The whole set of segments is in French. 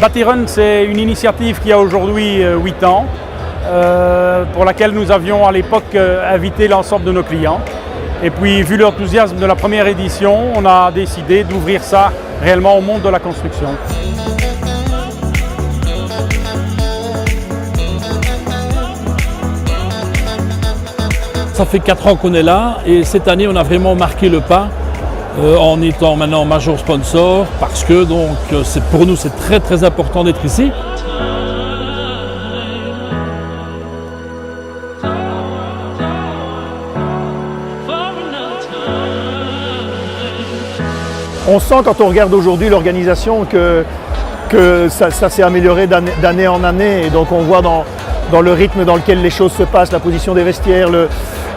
Bâti-Run, c'est une initiative qui a aujourd'hui 8 ans, pour laquelle nous avions à l'époque invité l'ensemble de nos clients. Et puis, vu l'enthousiasme de la première édition, on a décidé d'ouvrir ça réellement au monde de la construction. Ça fait 4 ans qu'on est là et cette année on a vraiment marqué le pas en étant maintenant major sponsor parce que donc pour nous c'est très important d'être ici. On sent quand on regarde aujourd'hui l'organisation que ça s'est amélioré d'année en année et donc on voit dans le rythme dans lequel les choses se passent, la position des vestiaires,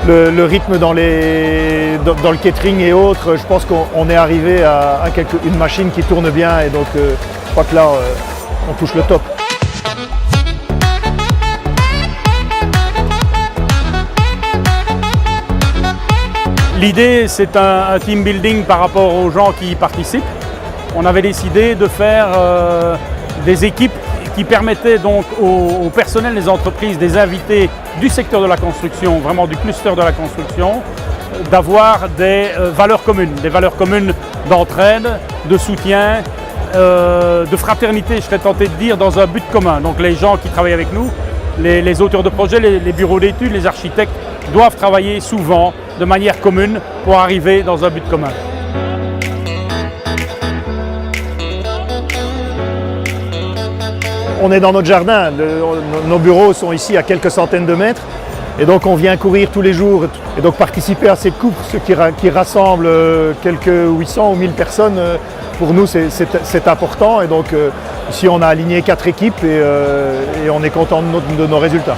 le rythme dans le catering et autres. Je pense qu'on est arrivé à une machine qui tourne bien et donc je crois que là on touche le top. L'idée, c'est un team building par rapport aux gens qui y participent. On avait décidé de faire des équipes qui permettaient donc au personnel des entreprises, des invités du secteur de la construction, vraiment du cluster de la construction, d'avoir des valeurs communes d'entraide, de soutien, de fraternité, je serais tenté de dire, dans un but commun. Donc les gens qui travaillent avec nous, les auteurs de projets, les bureaux d'études, les architectes, doivent travailler souvent de manière commune pour arriver dans un but commun. On est dans notre jardin, nos bureaux sont ici à quelques centaines de mètres et donc on vient courir tous les jours et donc participer à cette course qui rassemble quelques 800 ou 1000 personnes, pour nous c'est important et donc ici on a aligné 4 équipes et on est content de nos résultats.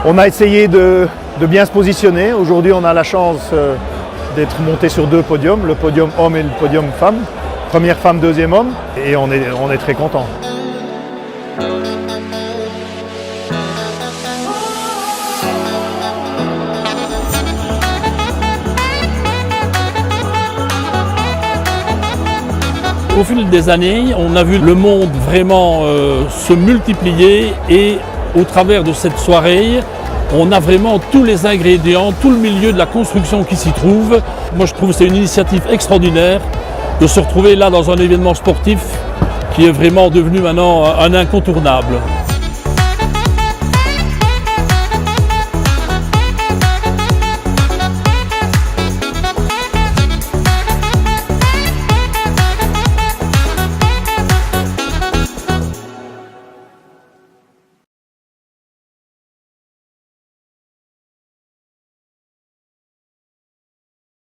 On a essayé de bien se positionner. Aujourd'hui, on a la chance d'être monté sur 2 podiums, le podium homme et le podium femme. Première femme, deuxième homme, et on est très content. Au fil des années, on a vu le monde vraiment se multiplier et au travers de cette soirée, on a vraiment tous les ingrédients, tout le milieu de la construction qui s'y trouve. Moi je trouve que c'est une initiative extraordinaire de se retrouver là dans un événement sportif qui est vraiment devenu maintenant un incontournable.